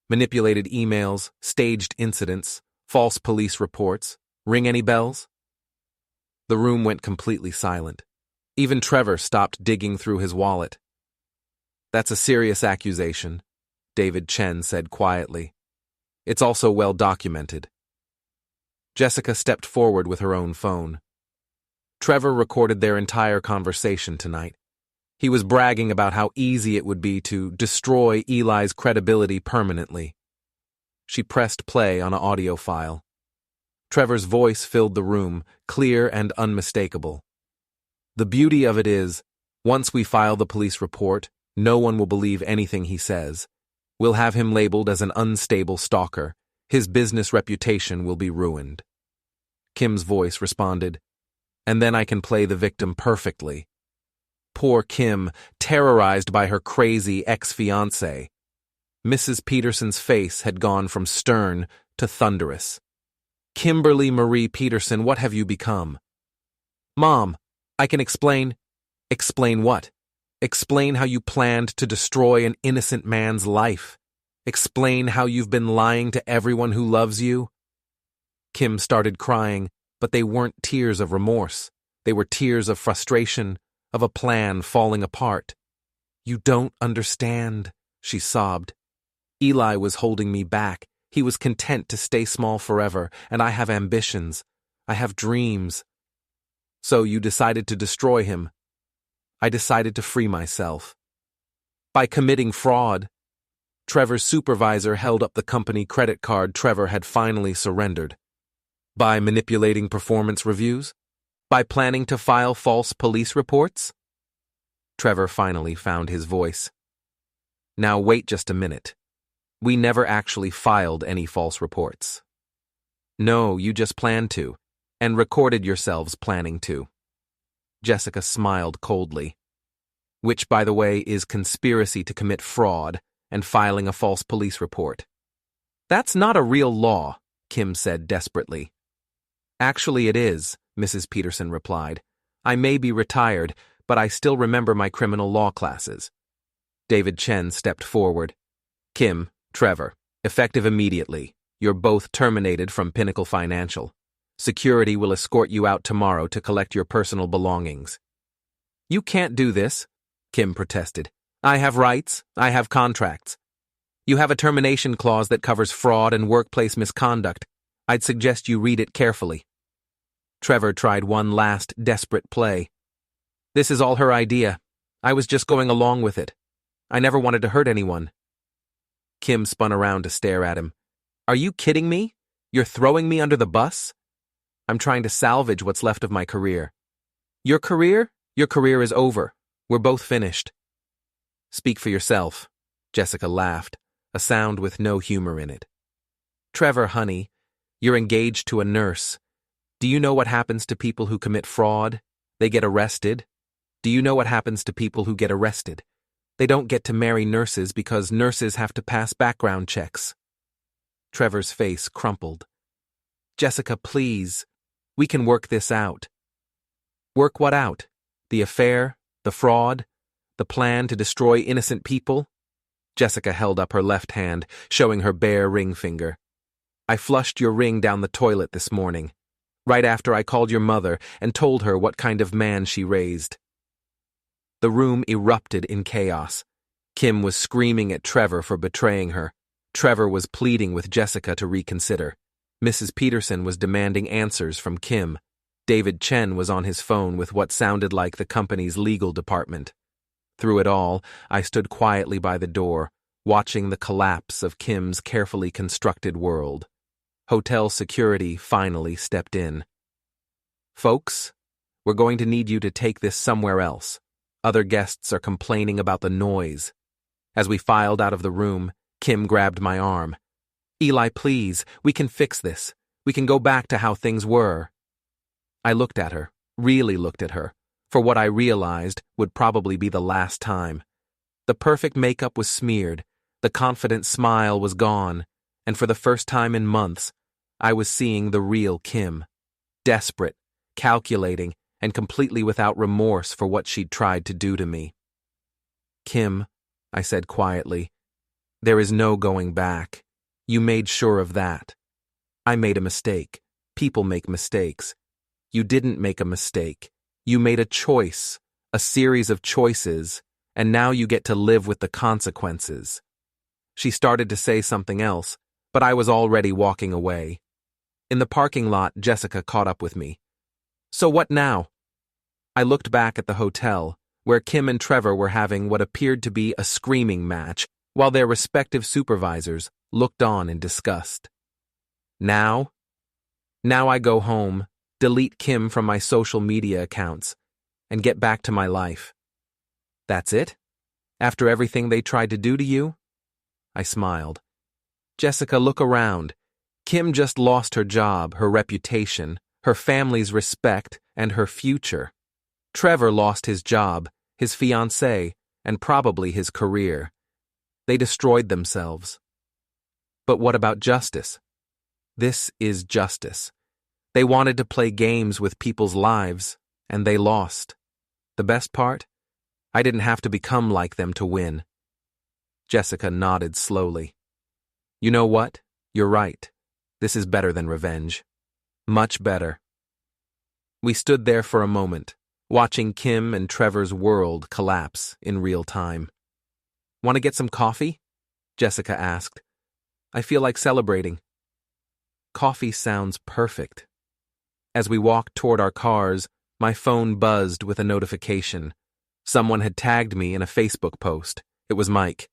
Manipulated emails, staged incidents, false police reports. Ring any bells?" The room went completely silent. Even Trevor stopped digging through his wallet. "That's a serious accusation," David Chen said quietly. "It's also well documented." Jessica stepped forward with her own phone. Trevor recorded their entire conversation tonight. He was bragging about how easy it would be to destroy Eli's credibility permanently. She pressed play on an audio file. Trevor's voice filled the room, clear and unmistakable. "The beauty of it is, once we file the police report, no one will believe anything he says. We'll have him labeled as an unstable stalker. His business reputation will be ruined." Kim's voice responded, "And then I can play the victim perfectly." Poor Kim, terrorized by her crazy ex-fiancé. Mrs. Peterson's face had gone from stern to thunderous. "Kimberly Marie Peterson, what have you become?" "Mom, I can explain." "Explain what?" "Explain how you planned to destroy an innocent man's life. Explain how you've been lying to everyone who loves you." Kim started crying, but they weren't tears of remorse. They were tears of frustration, of a plan falling apart. "You don't understand," she sobbed. "Eli was holding me back. He was content to stay small forever, and I have ambitions. I have dreams." "So you decided to destroy him." "I decided to free myself." "By committing fraud." Trevor's supervisor held up the company credit card Trevor had finally surrendered. "By manipulating performance reviews? By planning to file false police reports?" Trevor finally found his voice. "Now wait just a minute. We never actually filed any false reports." "No, you just planned to. And recorded yourselves planning to. Jessica smiled coldly. Which, by the way, is conspiracy to commit fraud and filing a false police report. That's not a real law, Kim said desperately. Actually, it is, Mrs. Peterson replied. I may be retired, but I still remember my criminal law classes. David Chen stepped forward. Kim, Trevor, effective immediately. You're both terminated from Pinnacle Financial. Security will escort you out tomorrow to collect your personal belongings. You can't do this, Kim protested. I have rights. I have contracts. You have a termination clause that covers fraud and workplace misconduct. I'd suggest you read it carefully. Trevor tried one last desperate play. This is all her idea. I was just going along with it. I never wanted to hurt anyone. Kim spun around to stare at him. Are you kidding me? You're throwing me under the bus? I'm trying to salvage what's left of my career. Your career? Your career is over. We're both finished. Speak for yourself, Jessica laughed, a sound with no humor in it. Trevor, honey, you're engaged to a nurse. Do you know what happens to people who commit fraud? They get arrested. Do you know what happens to people who get arrested? They don't get to marry nurses because nurses have to pass background checks. Trevor's face crumpled. Jessica, please. We can work this out. Work what out? The affair? The fraud? The plan to destroy innocent people? Jessica held up her left hand, showing her bare ring finger. I flushed your ring down the toilet this morning, right after I called your mother and told her what kind of man she raised. The room erupted in chaos. Kim was screaming at Trevor for betraying her. Trevor was pleading with Jessica to reconsider. Mrs. Peterson was demanding answers from Kim. David Chen was on his phone with what sounded like the company's legal department. Through it all, I stood quietly by the door, watching the collapse of Kim's carefully constructed world. Hotel security finally stepped in. Folks, we're going to need you to take this somewhere else. Other guests are complaining about the noise. As we filed out of the room, Kim grabbed my arm. Eli, please, we can fix this. We can go back to how things were. I looked at her, really looked at her, for what I realized would probably be the last time. The perfect makeup was smeared, the confident smile was gone, and for the first time in months, I was seeing the real Kim. Desperate, calculating, and completely without remorse for what she'd tried to do to me. Kim, I said quietly, there is no going back. You made sure of that. I made a mistake. People make mistakes. You didn't make a mistake. You made a choice, a series of choices, and now you get to live with the consequences. She started to say something else, but I was already walking away. In the parking lot, Jessica caught up with me. So what now? I looked back at the hotel, where Kim and Trevor were having what appeared to be a screaming match, while their respective supervisors looked on in disgust. Now I go home, delete Kim from my social media accounts, and get back to my life. That's it? After everything they tried to do to you? I smiled. Jessica, look around. Kim just lost her job, her reputation, her family's respect, and her future. Trevor lost his job, his fiancée, and probably his career. They destroyed themselves. But what about justice? This is justice. They wanted to play games with people's lives, and they lost. The best part? I didn't have to become like them to win. Jessica nodded slowly. You know what? You're right. This is better than revenge. Much better. We stood there for a moment, watching Kim and Trevor's world collapse in real time. Want to get some coffee? Jessica asked. I feel like celebrating. Coffee sounds perfect. As we walked toward our cars, my phone buzzed with a notification. Someone had tagged me in a Facebook post. It was Mike.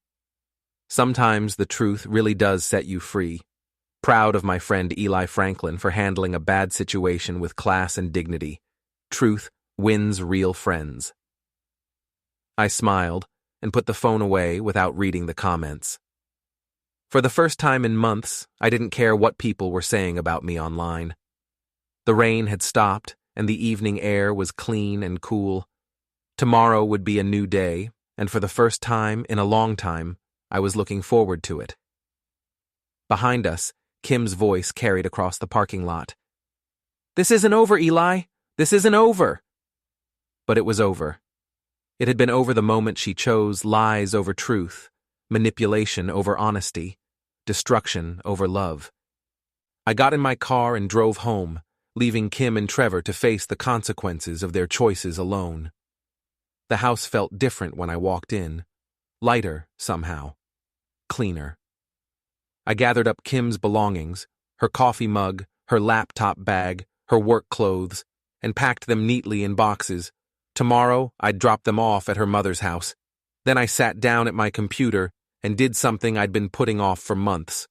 Sometimes the truth really does set you free. Proud of my friend Eli Franklin for handling a bad situation with class and dignity. Truth wins real friends. I smiled and put the phone away without reading the comments. For the first time in months, I didn't care what people were saying about me online. The rain had stopped, and the evening air was clean and cool. Tomorrow would be a new day, and for the first time in a long time, I was looking forward to it. Behind us, Kim's voice carried across the parking lot. "This isn't over, Eli! This isn't over!" But it was over. It had been over the moment she chose lies over truth, manipulation over honesty, destruction over love. I got in my car and drove home, leaving Kim and Trevor to face the consequences of their choices alone. The house felt different when I walked in, lighter somehow, cleaner. I gathered up Kim's belongings, her coffee mug, her laptop bag, her work clothes, and packed them neatly in boxes. Tomorrow, I'd drop them off at her mother's house. Then I sat down at my computer and did something I'd been putting off for months.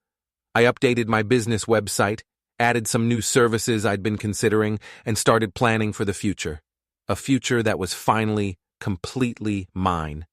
I updated my business website, added some new services I'd been considering, and started planning for the future. A future that was finally, completely mine.